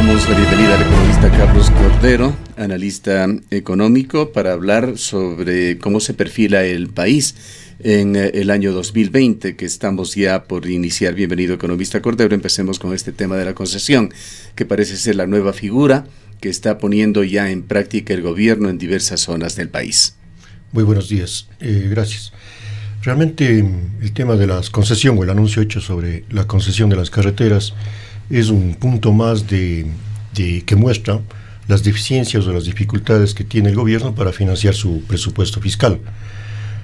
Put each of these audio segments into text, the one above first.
Damos la bienvenida al economista Carlos Cordero, analista económico, para hablar sobre cómo se perfila el país en el año 2020, que estamos ya por iniciar. Bienvenido, economista Cordero. Empecemos con este tema de la concesión, que parece ser la nueva figura que está poniendo ya en práctica el gobierno en diversas zonas del país. Muy buenos días, gracias. Realmente el tema de las concesión o el anuncio hecho sobre la concesión de las carreteras es un punto más que muestra las deficiencias o las dificultades que tiene el gobierno para financiar su presupuesto fiscal.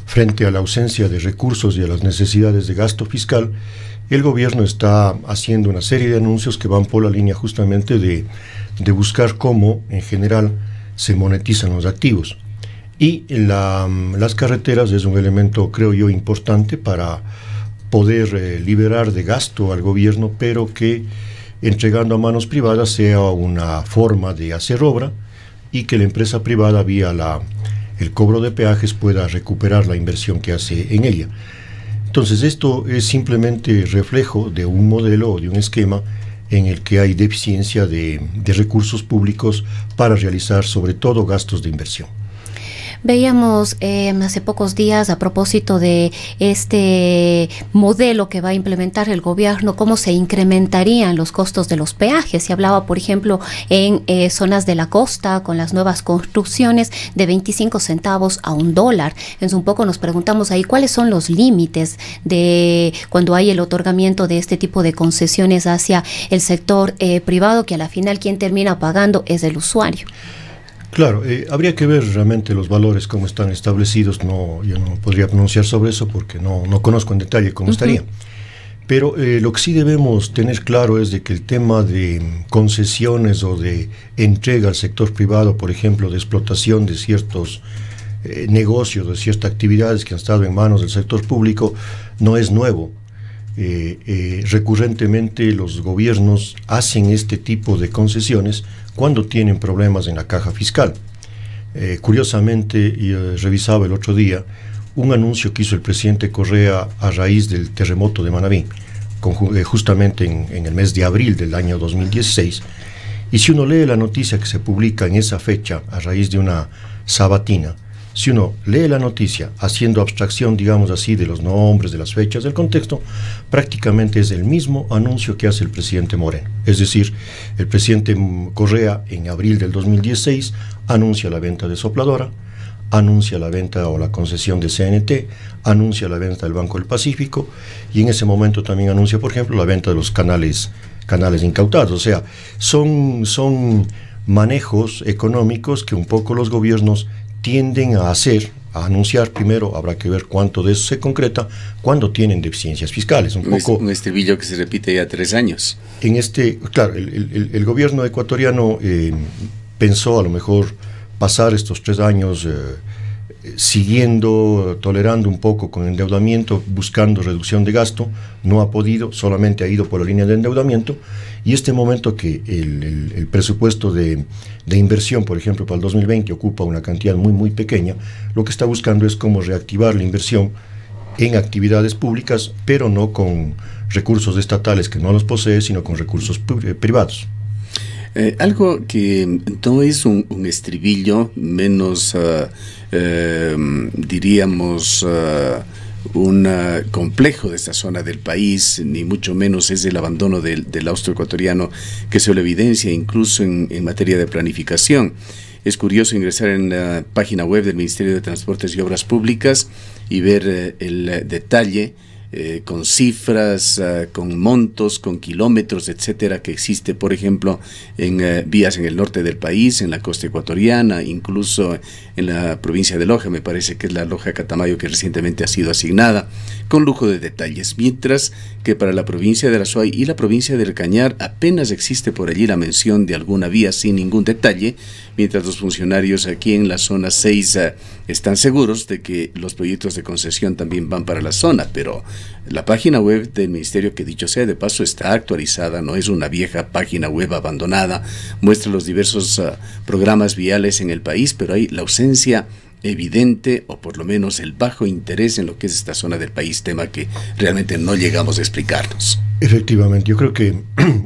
Frente a la ausencia de recursos y a las necesidades de gasto fiscal, el gobierno está haciendo una serie de anuncios que van por la línea justamente de buscar cómo, en general, se monetizan los activos. Y las carreteras es un elemento, creo yo, importante para poder liberar de gasto al gobierno, pero que entregando a manos privadas sea una forma de hacer obra y que la empresa privada vía el cobro de peajes pueda recuperar la inversión que hace en ella. Entonces esto es simplemente reflejo de un modelo o de un esquema en el que hay deficiencia de recursos públicos para realizar sobre todo gastos de inversión. Veíamos hace pocos días, a propósito de este modelo que va a implementar el gobierno, cómo se incrementarían los costos de los peajes. Se hablaba, por ejemplo, en zonas de la costa, con las nuevas construcciones, de 25 centavos a $1. Entonces, un poco nos preguntamos ahí cuáles son los límites de cuando hay el otorgamiento de este tipo de concesiones hacia el sector privado, que a la final quien termina pagando es el usuario. Claro, habría que ver realmente los valores, cómo están establecidos. Yo no podría pronunciar sobre eso porque no conozco en detalle cómo estaría. Pero lo que sí debemos tener claro es de que el tema de concesiones o de entrega al sector privado, por ejemplo, de explotación de ciertos negocios, de ciertas actividades que han estado en manos del sector público, no es nuevo. Recurrentemente los gobiernos hacen este tipo de concesiones cuando tienen problemas en la caja fiscal. Curiosamente, revisaba el otro día un anuncio que hizo el presidente Correa a raíz del terremoto de Manabí, justamente en el mes de abril del año 2016, y si uno lee la noticia que se publica en esa fecha a raíz de una sabatina, si uno lee la noticia haciendo abstracción, digamos así, de los nombres, de las fechas, del contexto, prácticamente es el mismo anuncio que hace el presidente Moreno. Es decir, el presidente Correa en abril del 2016 anuncia la venta de Sopladora, anuncia la venta o la concesión de CNT, anuncia la venta del Banco del Pacífico y en ese momento también anuncia, por ejemplo, la venta de los canales incautados. O sea, son manejos económicos que un poco los gobiernos tienden a anunciar. Primero habrá que ver cuánto de eso se concreta cuando tienen deficiencias fiscales. Un estribillo que se repite ya 3 años. Claro, el gobierno ecuatoriano pensó a lo mejor pasar estos 3 años tolerando un poco con endeudamiento, buscando reducción de gasto. No ha podido, solamente ha ido por la línea de endeudamiento, y este momento que el presupuesto de inversión, por ejemplo, para el 2020 ocupa una cantidad muy pequeña, lo que está buscando es cómo reactivar la inversión en actividades públicas, pero no con recursos estatales que no los posee, sino con recursos privados. Algo que no es un estribillo, menos diríamos un complejo de esta zona del país, ni mucho menos es el abandono del austroecuatoriano, que se lo evidencia incluso en materia de planificación. Es curioso ingresar en la página web del Ministerio de Transportes y Obras Públicas y ver el detalle con cifras, con montos, con kilómetros, etcétera, que existe, por ejemplo, en vías en el norte del país, en la costa ecuatoriana, incluso en la provincia de Loja. Me parece que es la Loja Catamayo que recientemente ha sido asignada, con lujo de detalles, mientras que para la provincia de Azuay y la provincia del Cañar apenas existe por allí la mención de alguna vía sin ningún detalle, mientras los funcionarios aquí en la zona 6 están seguros de que los proyectos de concesión también van para la zona, pero la página web del ministerio, que dicho sea de paso está actualizada, no es una vieja página web abandonada, muestra los diversos programas viales en el país, pero hay la ausencia evidente, o por lo menos el bajo interés en lo que es esta zona del país, tema que realmente no llegamos a explicarnos. Efectivamente, yo creo que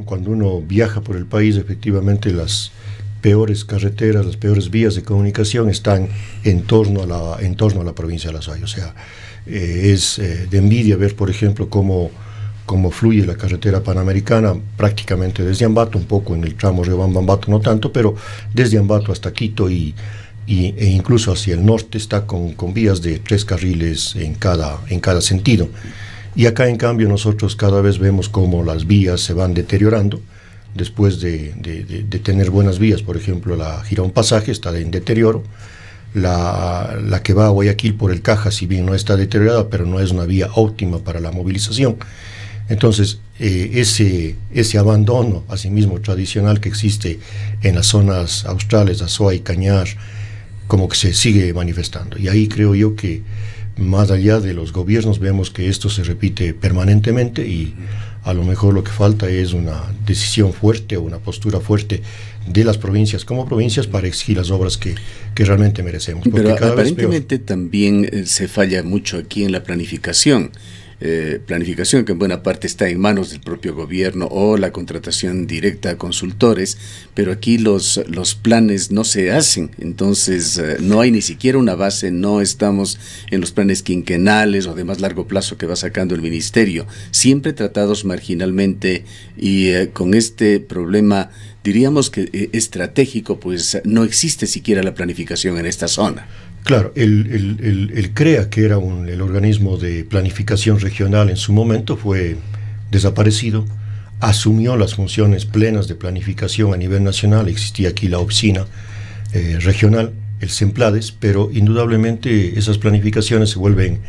cuando uno viaja por el país, efectivamente las peores carreteras, las peores vías de comunicación están en torno a la provincia de La Suay. O sea, es de envidia ver, por ejemplo, cómo fluye la carretera panamericana prácticamente desde Ambato, un poco en el tramo Riobamba-Ambato, no tanto, pero desde Ambato hasta Quito e incluso hacia el norte está con vías de 3 carriles en cada sentido. Y acá, en cambio, nosotros cada vez vemos cómo las vías se van deteriorando. Después de tener buenas vías, por ejemplo, la Girón Pasaje está en deterioro. La que va a Guayaquil por el Caja, si bien no está deteriorada, pero no es una vía óptima para la movilización. Entonces, ese abandono, asimismo tradicional, que existe en las zonas australes, Azuay, Cañar, como que se sigue manifestando. Y ahí creo yo que, más allá de los gobiernos, vemos que esto se repite permanentemente, y a lo mejor lo que falta es una decisión fuerte o una postura fuerte de las provincias como provincias para exigir las obras que realmente merecemos. Pero aparentemente también se falla mucho aquí en la planificación. Planificación que en buena parte está en manos del propio gobierno, o la contratación directa a consultores, pero aquí los planes no se hacen. Entonces no hay ni siquiera una base, no estamos en los planes quinquenales o de más largo plazo que va sacando el ministerio, siempre tratados marginalmente, y con este problema, diríamos que estratégico, pues no existe siquiera la planificación en esta zona. Claro, el CREA, que era el organismo de planificación regional en su momento, fue desaparecido, asumió las funciones plenas de planificación a nivel nacional. Existía aquí la oficina regional, el CEMPLADES, pero indudablemente esas planificaciones se vuelven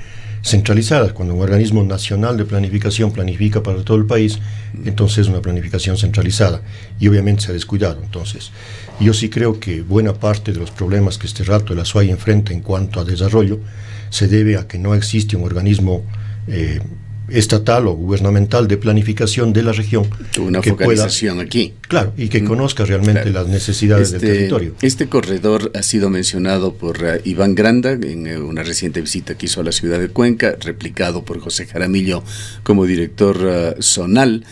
centralizadas. Cuando un organismo nacional de planificación planifica para todo el país, entonces es una planificación centralizada, y obviamente se ha descuidado. Entonces, yo sí creo que buena parte de los problemas que este rato el Azuay enfrenta en cuanto a desarrollo se debe a que no existe un organismo estatal o gubernamental de planificación de la región. Una focalización aquí. Claro, y que conozca realmente las necesidades del territorio. Este corredor ha sido mencionado por Iván Granda en una reciente visita que hizo a la ciudad de Cuenca, replicado por José Jaramillo como director zonal,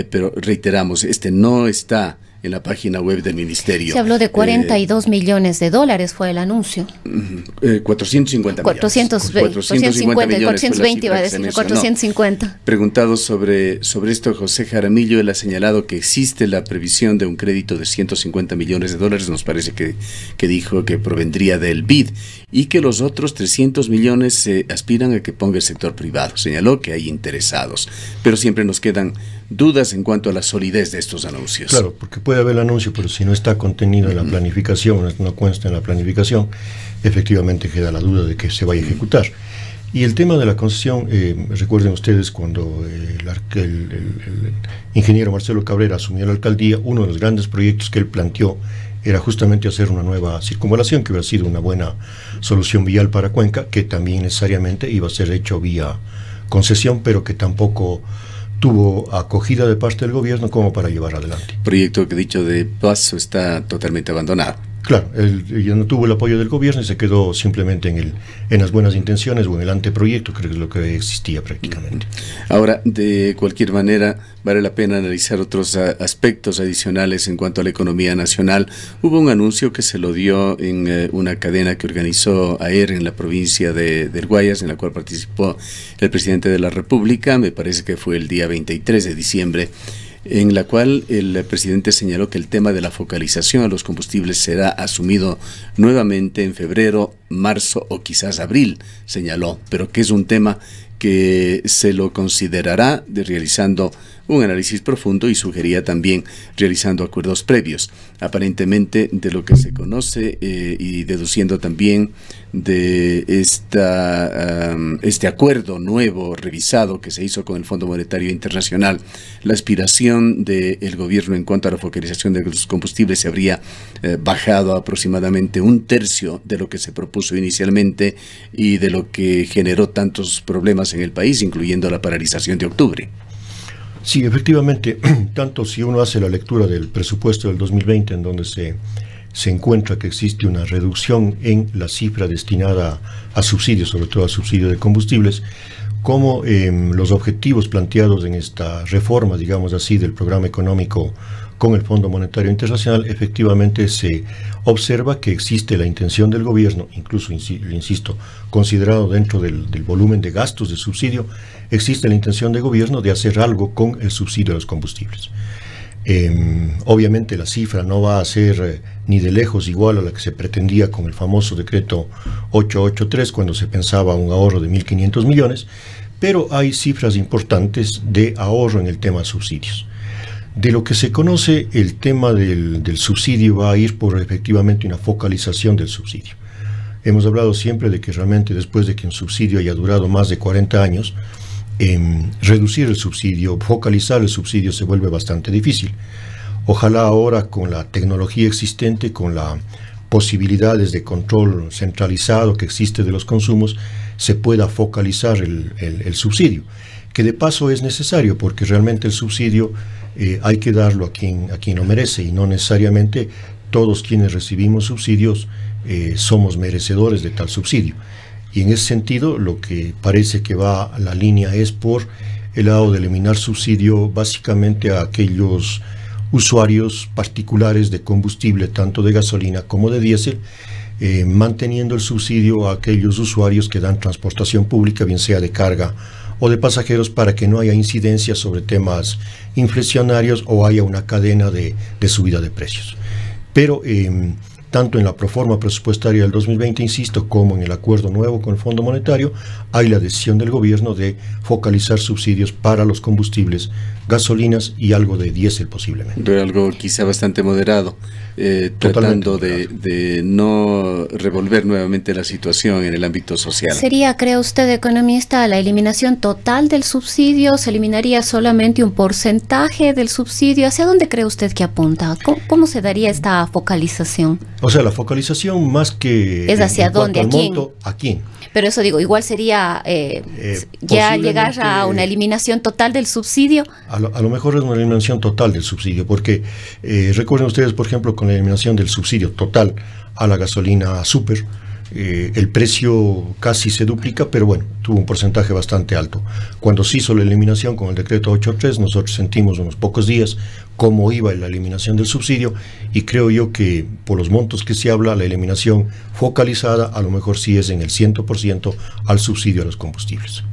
pero reiteramos, no está en la página web del ministerio. Se habló de 42 millones de dólares, fue el anuncio. 450 millones. 420 iba a decir, 450. Preguntado sobre esto, José Jaramillo, él ha señalado que existe la previsión de un crédito de 150 millones de dólares, nos parece que dijo que provendría del BID, y que los otros 300 millones se aspiran a que ponga el sector privado. Señaló que hay interesados, pero siempre nos quedan dudas en cuanto a la solidez de estos anuncios. Claro, porque puede haber el anuncio, pero si no está contenido en la planificación, no consta en la planificación, efectivamente queda la duda de que se vaya a ejecutar. Y el tema de la concesión, recuerden ustedes cuando el ingeniero Marcelo Cabrera asumió la alcaldía, uno de los grandes proyectos que él planteó era justamente hacer una nueva circunvalación, que hubiera sido una buena solución vial para Cuenca, que también necesariamente iba a ser hecho vía concesión, pero que tampoco tuvo acogida de parte del gobierno como para llevar adelante. Proyecto que, dicho de paso, está totalmente abandonado. Claro, ya no tuvo el apoyo del gobierno y se quedó simplemente en las buenas intenciones o en el anteproyecto, creo que es lo que existía prácticamente. Ahora, de cualquier manera, vale la pena analizar otros aspectos adicionales en cuanto a la economía nacional. Hubo un anuncio que se lo dio en una cadena que organizó AER en la provincia del Guayas, en la cual participó el presidente de la República, me parece que fue el día 23 de diciembre, en la cual el presidente señaló que el tema de la focalización a los combustibles será asumido nuevamente en febrero, marzo o quizás abril, señaló, pero que es un tema que se lo considerará realizando un análisis profundo, y sugería también realizando acuerdos previos. Aparentemente, de lo que se conoce y deduciendo también de este acuerdo nuevo, revisado, que se hizo con el Fondo Monetario Internacional, la aspiración del gobierno en cuanto a la focalización de los combustibles se habría bajado a aproximadamente un tercio de lo que se propuso inicialmente y de lo que generó tantos problemas en el país, incluyendo la paralización de octubre. Sí, efectivamente, tanto si uno hace la lectura del presupuesto del 2020, en donde se se encuentra que existe una reducción en la cifra destinada a subsidios, sobre todo a subsidio de combustibles, como los objetivos planteados en esta reforma, digamos así, del programa económico con el Fondo Monetario Internacional, efectivamente se observa que existe la intención del gobierno, incluso, insisto, considerado dentro del volumen de gastos de subsidio, existe la intención del gobierno de hacer algo con el subsidio de los combustibles. Obviamente la cifra no va a ser ni de lejos igual a la que se pretendía con el famoso decreto 883, cuando se pensaba un ahorro de 1.500 millones, pero hay cifras importantes de ahorro en el tema de subsidios. De lo que se conoce, el tema del subsidio va a ir por efectivamente una focalización del subsidio. Hemos hablado siempre de que realmente después de que un subsidio haya durado más de 40 años, reducir el subsidio, focalizar el subsidio se vuelve bastante difícil. Ojalá ahora con la tecnología existente, con las posibilidades de control centralizado que existe de los consumos, se pueda focalizar el subsidio, que de paso es necesario porque realmente el subsidio hay que darlo a quien lo merece y no necesariamente todos quienes recibimos subsidios somos merecedores de tal subsidio. Y en ese sentido, lo que parece que va a la línea es por el lado de eliminar subsidio básicamente a aquellos usuarios particulares de combustible, tanto de gasolina como de diésel, manteniendo el subsidio a aquellos usuarios que dan transportación pública, bien sea de carga o de pasajeros, para que no haya incidencias sobre temas inflacionarios o haya una cadena de subida de precios. Pero tanto en la proforma presupuestaria del 2020, insisto, como en el acuerdo nuevo con el Fondo Monetario, hay la decisión del gobierno de focalizar subsidios para los combustibles, gasolinas y algo de diésel posiblemente. Pero algo quizá bastante moderado, tratando de no revolver nuevamente la situación en el ámbito social. ¿Sería, cree usted, economista, la eliminación total del subsidio? ¿Se eliminaría solamente un porcentaje del subsidio? ¿Hacia dónde cree usted que apunta? ¿Cómo se daría esta focalización? O sea, la focalización más que... ¿Es hacia dónde? ¿A quién? ¿A quién? Pero eso digo, igual sería ya llegar a una eliminación total del subsidio. A lo mejor es una eliminación total del subsidio, porque recuerden ustedes, por ejemplo, con la eliminación del subsidio total a la gasolina super, el precio casi se duplica, pero bueno, tuvo un porcentaje bastante alto. Cuando se hizo la eliminación con el decreto 8.3, nosotros sentimos unos pocos días cómo iba la eliminación del subsidio, y creo yo que por los montos que se habla, la eliminación focalizada a lo mejor sí es en el 100% al subsidio a los combustibles.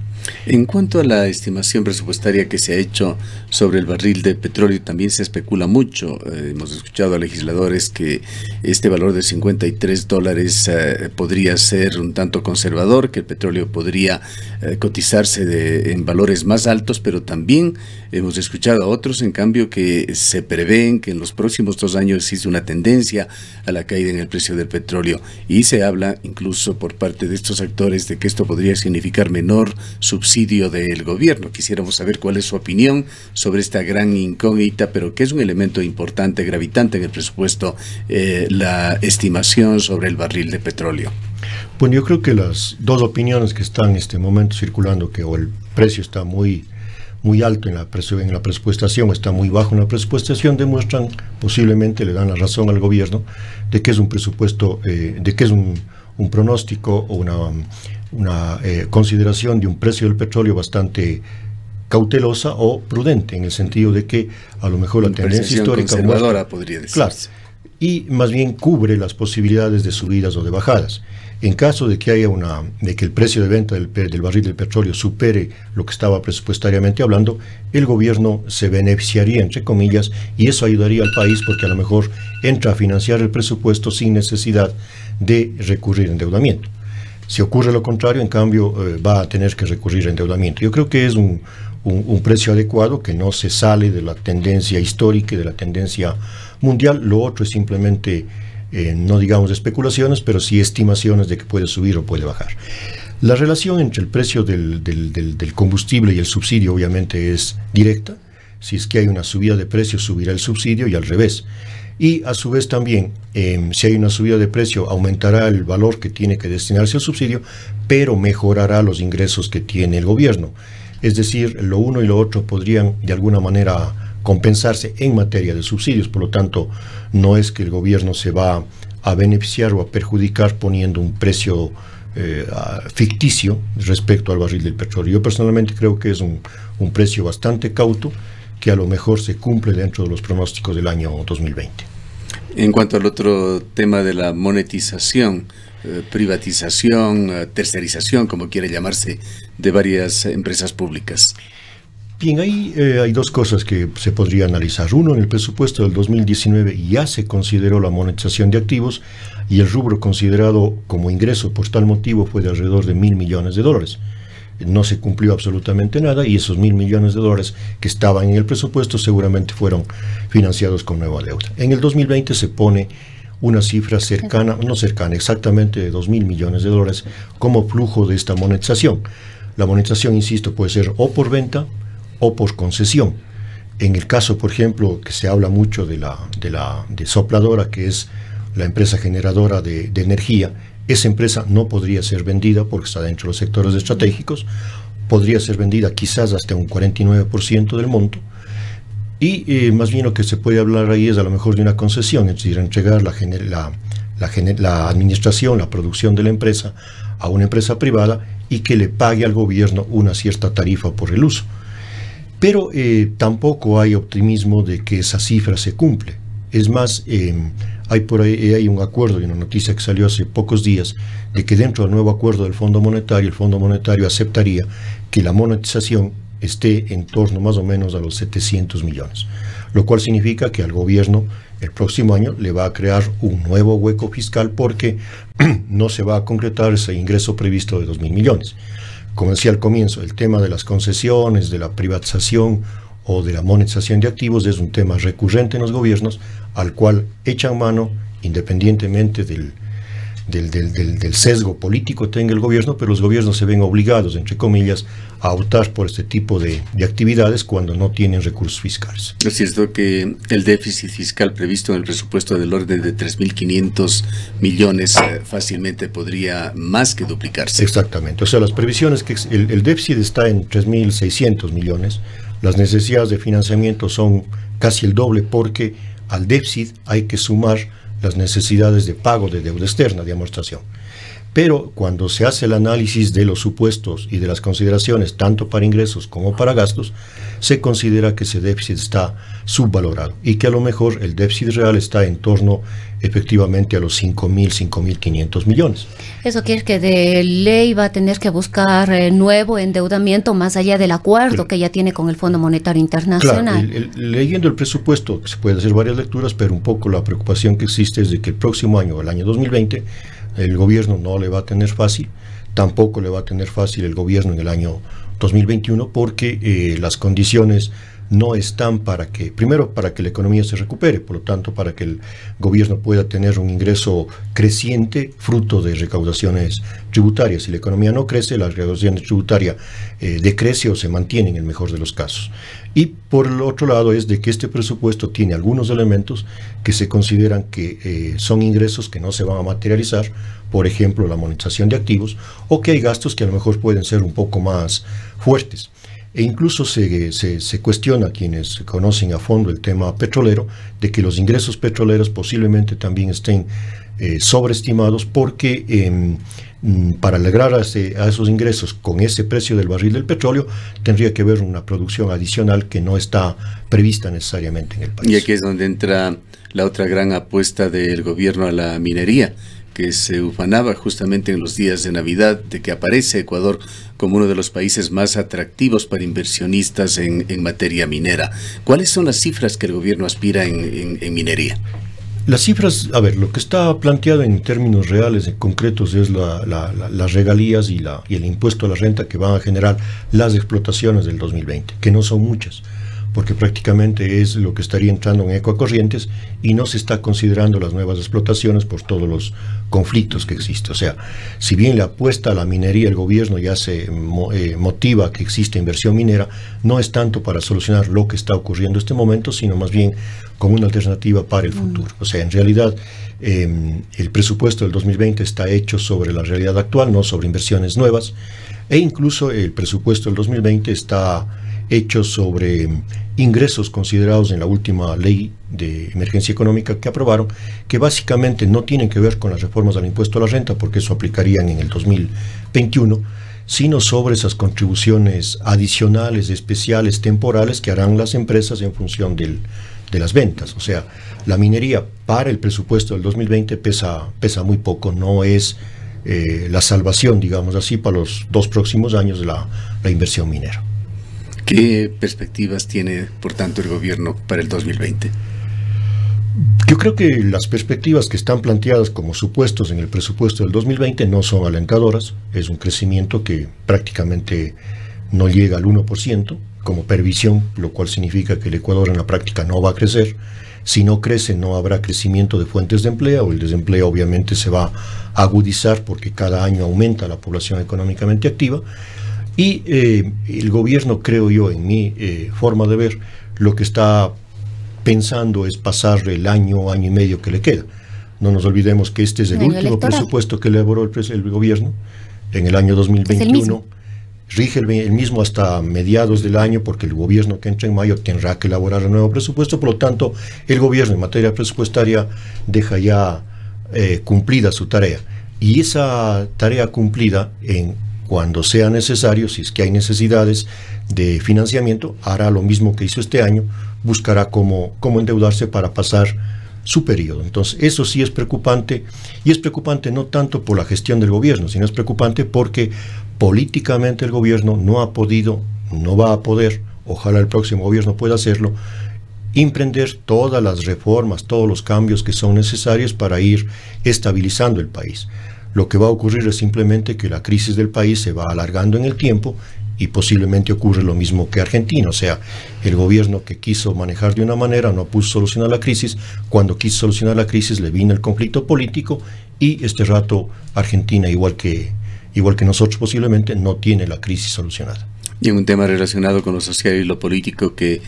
En cuanto a la estimación presupuestaria que se ha hecho sobre el barril de petróleo, también se especula mucho. Hemos escuchado a legisladores que este valor de $53 podría ser un tanto conservador, que el petróleo podría cotizarse en valores más altos, pero también hemos escuchado a otros, en cambio, que se prevén que en los próximos 2 años existe una tendencia a la caída en el precio del petróleo, y se habla incluso por parte de estos actores de que esto podría significar menor subsidio del gobierno. Quisiéramos saber cuál es su opinión sobre esta gran incógnita, pero que es un elemento importante, gravitante en el presupuesto, la estimación sobre el barril de petróleo. Bueno, yo creo que las dos opiniones que están en este momento circulando, que o el precio está muy alto en la presupuestación, está muy bajo en la presupuestación, demuestran, posiblemente le dan la razón al gobierno de que es un presupuesto, de que es un pronóstico o una consideración de un precio del petróleo bastante cautelosa o prudente, en el sentido de que a lo mejor la tendencia histórica conservadora podría decirse. Claro, y más bien cubre las posibilidades de subidas o de bajadas. En caso de que haya de que el precio de venta del barril del petróleo supere lo que estaba presupuestariamente hablando, el gobierno se beneficiaría, entre comillas, y eso ayudaría al país porque a lo mejor entra a financiar el presupuesto sin necesidad de recurrir a endeudamiento. Si ocurre lo contrario, en cambio, va a tener que recurrir a endeudamiento. Yo creo que es un precio adecuado, que no se sale de la tendencia histórica y de la tendencia mundial. Lo otro es simplemente, no digamos especulaciones, pero sí estimaciones de que puede subir o puede bajar. La relación entre el precio del combustible y el subsidio obviamente es directa. Si es que hay una subida de precio, subirá el subsidio, y al revés. Y a su vez también, si hay una subida de precio, aumentará el valor que tiene que destinarse al subsidio, pero mejorará los ingresos que tiene el gobierno. Es decir, lo uno y lo otro podrían de alguna manera compensarse en materia de subsidios. Por lo tanto, no es que el gobierno se va a beneficiar o a perjudicar poniendo un precio ficticio respecto al barril del petróleo. Yo personalmente creo que es un precio bastante cauto, que a lo mejor se cumple dentro de los pronósticos del año 2020. En cuanto al otro tema de la monetización, privatización, tercerización, como quiere llamarse, de varias empresas públicas. Bien, ahí hay dos cosas que se podría analizar. Uno, en el presupuesto del 2019 ya se consideró la monetización de activos y el rubro considerado como ingreso por tal motivo fue de alrededor de $1.000 millones. No se cumplió absolutamente nada y esos $1.000 millones que estaban en el presupuesto seguramente fueron financiados con nueva deuda. En el 2020 se pone una cifra cercana, no cercana, exactamente de $2.000 millones como flujo de esta monetización. La monetización, insisto, puede ser o por venta o por concesión. En el caso, por ejemplo, que se habla mucho de Sopladora, que es la empresa generadora de energía, esa empresa no podría ser vendida porque está dentro de los sectores estratégicos, podría ser vendida quizás hasta un 49% del monto, y más bien lo que se puede hablar ahí es a lo mejor de una concesión, es decir, entregar la administración, la producción de la empresa a una empresa privada y que le pague al gobierno una cierta tarifa por el uso. Pero tampoco hay optimismo de que esa cifra se cumple. Es más, hay un acuerdo y una noticia que salió hace pocos días de que dentro del nuevo acuerdo del Fondo Monetario, el Fondo Monetario aceptaría que la monetización esté en torno más o menos a los 700 millones, lo cual significa que al gobierno el próximo año le va a crear un nuevo hueco fiscal porque no se va a concretar ese ingreso previsto de 2.000 millones. Como decía al comienzo, el tema de las concesiones, de la privatización o de la monetización de activos es un tema recurrente en los gobiernos al cual echan mano independientemente del sesgo político que tenga el gobierno, pero los gobiernos se ven obligados, entre comillas, a optar por este tipo de actividades cuando no tienen recursos fiscales. Es cierto que el déficit fiscal previsto en el presupuesto del orden de 3.500 millones fácilmente podría más que duplicarse. Exactamente, o sea, las previsiones que el déficit está en 3.600 millones, las necesidades de financiamiento son casi el doble porque al déficit hay que sumar las necesidades de pago de deuda externa, de amortización. Pero cuando se hace el análisis de los supuestos y de las consideraciones, tanto para ingresos como para gastos, se considera que ese déficit está subvalorado y que a lo mejor el déficit real está en torno efectivamente a los 5.500 millones. Eso quiere que de ley va a tener que buscar nuevo endeudamiento más allá del acuerdo que ya tiene con el Fondo Monetario Internacional. Claro, leyendo el presupuesto se puede hacer varias lecturas, pero un poco la preocupación que existe es de que el próximo año, el año 2020, el gobierno no le va a tener fácil, tampoco le va a tener fácil el gobierno en el año 2021 porque las condiciones no están primero para que la economía se recupere, por lo tanto para que el gobierno pueda tener un ingreso creciente fruto de recaudaciones tributarias. Si la economía no crece, la recaudación tributaria decrece o se mantiene en el mejor de los casos. Y por el otro lado es de que este presupuesto tiene algunos elementos que se consideran que son ingresos que no se van a materializar, por ejemplo la monetización de activos, o que hay gastos que a lo mejor pueden ser un poco más fuertes. E incluso se cuestiona a quienes conocen a fondo el tema petrolero de que los ingresos petroleros posiblemente también estén sobreestimados porque para lograr a esos ingresos con ese precio del barril del petróleo tendría que haber una producción adicional que no está prevista necesariamente en el país. Y aquí es donde entra la otra gran apuesta del gobierno a la minería, que se ufanaba justamente en los días de Navidad de que aparece Ecuador como uno de los países más atractivos para inversionistas en materia minera. ¿Cuáles son las cifras que el gobierno aspira en minería? Las cifras, a ver, lo que está planteado en términos reales, en concretos, es las regalías y el impuesto a la renta que van a generar las explotaciones del 2020, que no son muchas, porque prácticamente es lo que estaría entrando en Ecocorrientes y no se está considerando las nuevas explotaciones por todos los conflictos que existen. O sea, si bien le apuesta a la minería, el gobierno ya se motiva que existe inversión minera, no es tanto para solucionar lo que está ocurriendo en este momento, sino más bien como una alternativa para el futuro. O sea, en realidad el presupuesto del 2020 está hecho sobre la realidad actual, no sobre inversiones nuevas, e incluso el presupuesto del 2020 está hechos sobre ingresos considerados en la última ley de emergencia económica que aprobaron, que básicamente no tienen que ver con las reformas al impuesto a la renta, porque eso aplicarían en el 2021, sino sobre esas contribuciones adicionales, especiales, temporales que harán las empresas en función de las ventas. O sea, la minería para el presupuesto del 2020 pesa muy poco, no es la salvación, digamos así, para los 2 próximos años de la inversión minera. ¿Qué perspectivas tiene, por tanto, el gobierno para el 2020? Yo creo que las perspectivas que están planteadas como supuestos en el presupuesto del 2020 no son alentadoras. Es un crecimiento que prácticamente no llega al 1% como previsión, lo cual significa que el Ecuador en la práctica no va a crecer. Si no crece, no habrá crecimiento de fuentes de empleo. El desempleo obviamente se va a agudizar porque cada año aumenta la población económicamente activa. Y el gobierno, creo yo, en mi forma de ver, lo que está pensando es pasar el año y medio que le queda. No nos olvidemos que este es el último electoral. Presupuesto que elaboró el gobierno en el año 2021. Rige el mismo hasta mediados del año, porque el gobierno que entra en mayo tendrá que elaborar el nuevo presupuesto. Por lo tanto, el gobierno en materia presupuestaria deja ya cumplida su tarea. Y esa tarea cumplida, cuando sea necesario, si es que hay necesidades de financiamiento, hará lo mismo que hizo este año, buscará cómo endeudarse para pasar su periodo. Entonces, eso sí es preocupante, y es preocupante no tanto por la gestión del gobierno, sino es preocupante porque políticamente el gobierno no ha podido, no va a poder, ojalá el próximo gobierno pueda hacerlo, emprender todas las reformas, todos los cambios que son necesarios para ir estabilizando el país. Lo que va a ocurrir es simplemente que la crisis del país se va alargando en el tiempo y posiblemente ocurre lo mismo que Argentina. O sea, el gobierno que quiso manejar de una manera no pudo solucionar la crisis. Cuando quiso solucionar la crisis le vino el conflicto político y este rato Argentina, igual que nosotros posiblemente, no tiene la crisis solucionada. Y en un tema relacionado con lo social y lo político que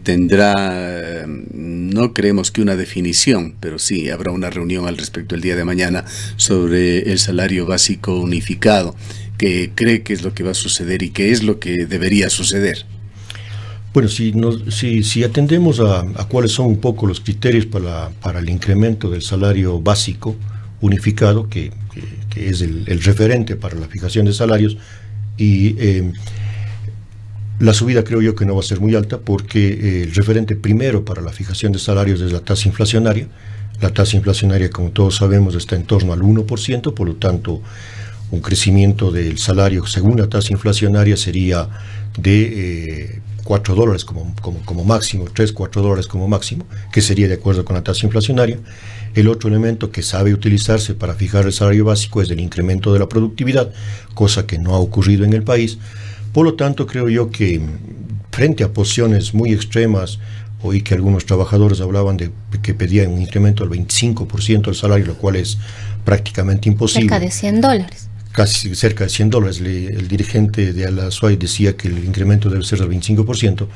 tendrá, no creemos que una definición, pero sí habrá una reunión al respecto el día de mañana sobre el salario básico unificado. ¿Qué cree que es lo que va a suceder y qué es lo que debería suceder? Bueno, si atendemos a cuáles son un poco los criterios para el incremento del salario básico unificado, que es el referente para la fijación de salarios, y la subida creo yo que no va a ser muy alta, porque el referente primero para la fijación de salarios es la tasa inflacionaria. La tasa inflacionaria, como todos sabemos, está en torno al 1%, por lo tanto, un crecimiento del salario según la tasa inflacionaria sería de $4 como máximo, $3-4 como máximo, que sería de acuerdo con la tasa inflacionaria. El otro elemento que sabe utilizarse para fijar el salario básico es el incremento de la productividad, cosa que no ha ocurrido en el país. Por lo tanto, creo yo que frente a posiciones muy extremas, oí que algunos trabajadores hablaban de que pedían un incremento del 25% del salario, lo cual es prácticamente imposible. Cerca de $100. Casi cerca de $100. El dirigente de Al-Azuay decía que el incremento debe ser del 25%.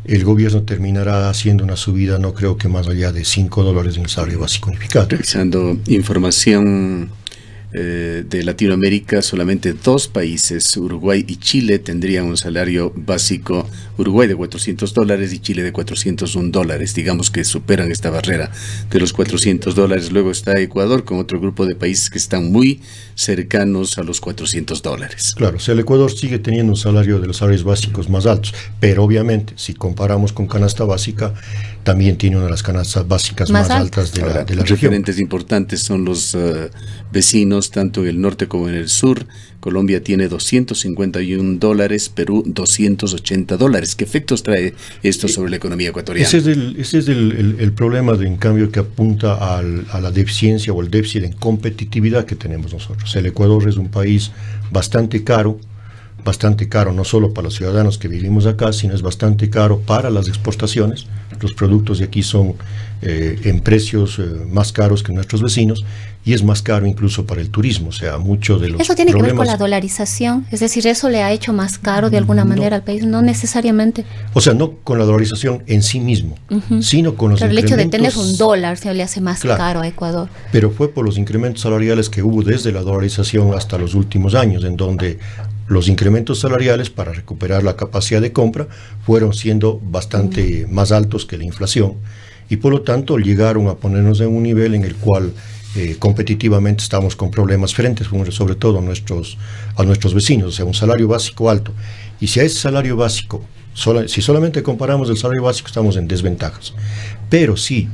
El gobierno terminará haciendo una subida, no creo que más allá de $5 en el salario básico unificado. Revisando información de Latinoamérica, solamente 2 países, Uruguay y Chile, tendrían un salario básico, Uruguay de $400 y Chile de $401, digamos que superan esta barrera de los $400. Luego está Ecuador con otro grupo de países que están muy cercanos a los $400. Claro, o sea, el Ecuador sigue teniendo un salario de los salarios básicos más altos, pero obviamente si comparamos con canasta básica, también tiene una de las canastas básicas más altas de la región. Referentes importantes son los vecinos, tanto en el norte como en el sur. Colombia tiene $251, Perú $280. ¿Qué efectos trae esto sobre la economía ecuatoriana? Ese es el problema, en cambio, que apunta a la deficiencia o el déficit en competitividad que tenemos nosotros. El Ecuador es un país bastante caro no solo para los ciudadanos que vivimos acá, sino es bastante caro para las exportaciones. Los productos de aquí son en precios más caros que nuestros vecinos, y es más caro incluso para el turismo. O sea, mucho de los ¿Eso tiene que ver con la dolarización? Es decir, ¿eso le ha hecho más caro de alguna manera al país? No necesariamente. O sea, no con la dolarización en sí mismo, sino con los incrementos. El hecho de tener un dólar se le hace más caro a Ecuador. Pero fue por los incrementos salariales que hubo desde la dolarización hasta los últimos años, en donde los incrementos salariales para recuperar la capacidad de compra fueron siendo bastante más altos que la inflación y por lo tanto llegaron a ponernos en un nivel en el cual competitivamente estamos con problemas frente sobre todo a nuestros vecinos, o sea, un salario básico alto. Y si a ese salario básico, si solamente comparamos el salario básico, estamos en desventajas. Pero si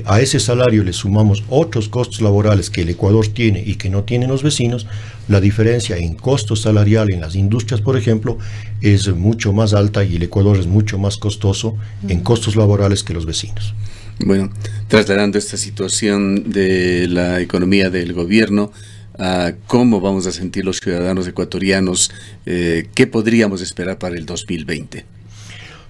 a ese salario le sumamos otros costos laborales que el Ecuador tiene y que no tienen los vecinos, la diferencia en costo salarial en las industrias, por ejemplo, es mucho más alta y el Ecuador es mucho más costoso en costos laborales que los vecinos. Bueno, trasladando esta situación de la economía del gobierno a cómo vamos a sentir los ciudadanos ecuatorianos, ¿qué podríamos esperar para el 2020?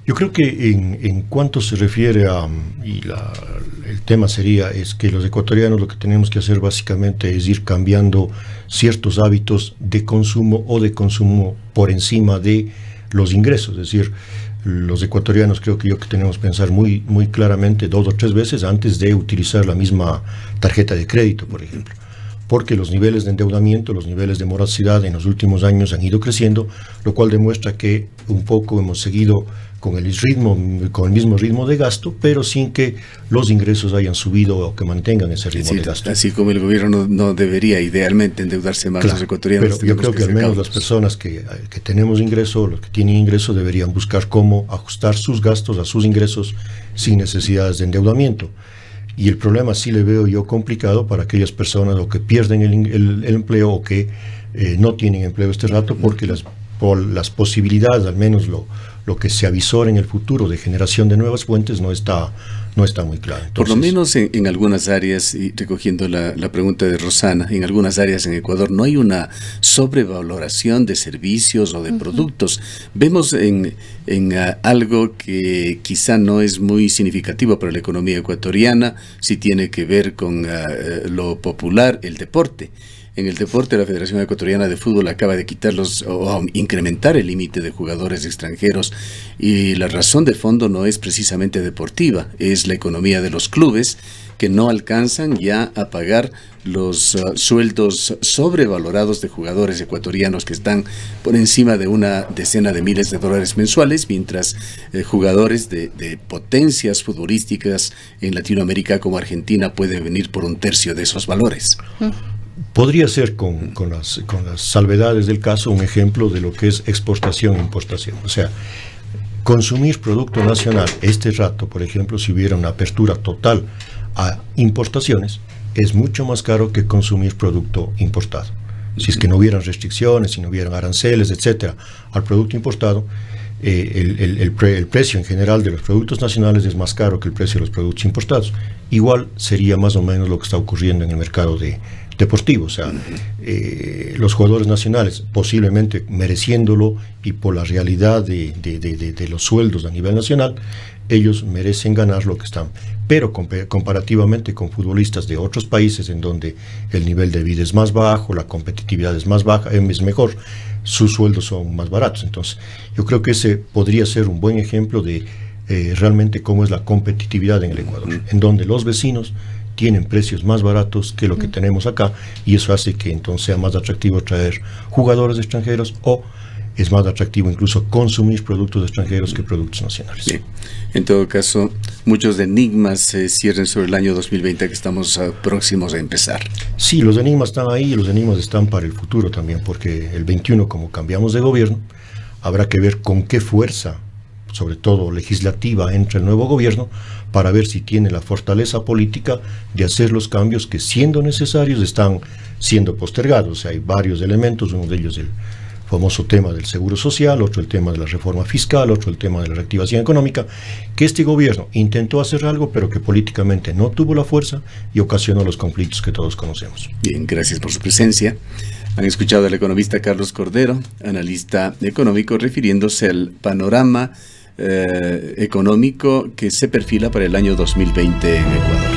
Yo creo que en cuanto se refiere a, el tema es que los ecuatorianos lo que tenemos que hacer básicamente es ir cambiando ciertos hábitos de consumo o de consumo por encima de los ingresos, es decir, los ecuatorianos creo que tenemos que pensar muy claramente 2 o 3 veces antes de utilizar la misma tarjeta de crédito, por ejemplo, porque los niveles de endeudamiento, los niveles de morosidad en los últimos años han ido creciendo, lo cual demuestra que un poco hemos seguido con el mismo ritmo de gasto, pero sin que los ingresos hayan subido o que mantengan ese ritmo de gasto. Así como el gobierno no debería idealmente endeudarse más, los ecuatorianos. Pero yo creo que al menos las personas que tenemos ingreso, los que tienen ingreso, deberían buscar cómo ajustar sus gastos a sus ingresos sin necesidades de endeudamiento. Y el problema sí le veo yo complicado para aquellas personas o que pierden el empleo o que no tienen empleo este rato porque por las posibilidades, al menos lo que se avisora en el futuro de generación de nuevas fuentes no está muy claro. Entonces, por lo menos en algunas áreas, y recogiendo la pregunta de Rosana, en algunas áreas en Ecuador no hay una sobrevaloración de servicios o de productos. Vemos en algo que quizá no es muy significativo para la economía ecuatoriana, si tiene que ver con lo popular, el deporte. En el deporte, la Federación Ecuatoriana de Fútbol acaba de quitarlos o incrementar el límite de jugadores extranjeros y la razón de fondo no es precisamente deportiva, es la economía de los clubes que no alcanzan ya a pagar los sueldos sobrevalorados de jugadores ecuatorianos que están por encima de una decena de miles de dólares mensuales, mientras jugadores de potencias futbolísticas en Latinoamérica como Argentina pueden venir por 1/3 de esos valores. Podría ser con las salvedades del caso un ejemplo de lo que es exportación e importación. O sea, consumir producto nacional este rato, por ejemplo, si hubiera una apertura total a importaciones, es mucho más caro que consumir producto importado. Si es que no hubieran restricciones, si no hubieran aranceles, etcétera, al producto importado, el precio en general de los productos nacionales es más caro que el precio de los productos importados. Igual sería más o menos lo que está ocurriendo en el mercado deportivo, o sea, los jugadores nacionales posiblemente mereciéndolo y por la realidad de los sueldos a nivel nacional, ellos merecen ganar lo que están, pero comparativamente con futbolistas de otros países en donde el nivel de vida es más bajo, la competitividad es más baja, es mejor, sus sueldos son más baratos. Entonces yo creo que ese podría ser un buen ejemplo de realmente cómo es la competitividad en el Ecuador, en donde los vecinos tienen precios más baratos que lo que tenemos acá y eso hace que entonces sea más atractivo traer jugadores extranjeros o es más atractivo incluso consumir productos extranjeros que productos nacionales. Bien. En todo caso, muchos enigmas se cierren sobre el año 2020 que estamos próximos a empezar. Sí, los enigmas están ahí y los enigmas están para el futuro también, porque el 21, como cambiamos de gobierno, habrá que ver con qué fuerza, sobre todo legislativa, entra el nuevo gobierno para ver si tiene la fortaleza política de hacer los cambios que, siendo necesarios, están siendo postergados. O sea, hay varios elementos, uno de ellos el famoso tema del seguro social, otro el tema de la reforma fiscal, otro el tema de la reactivación económica, que este gobierno intentó hacer algo, pero que políticamente no tuvo la fuerza y ocasionó los conflictos que todos conocemos. Bien, gracias por su presencia. Han escuchado al economista Carlos Cordero, analista económico, refiriéndose al panorama económico que se perfila para el año 2020 en Ecuador.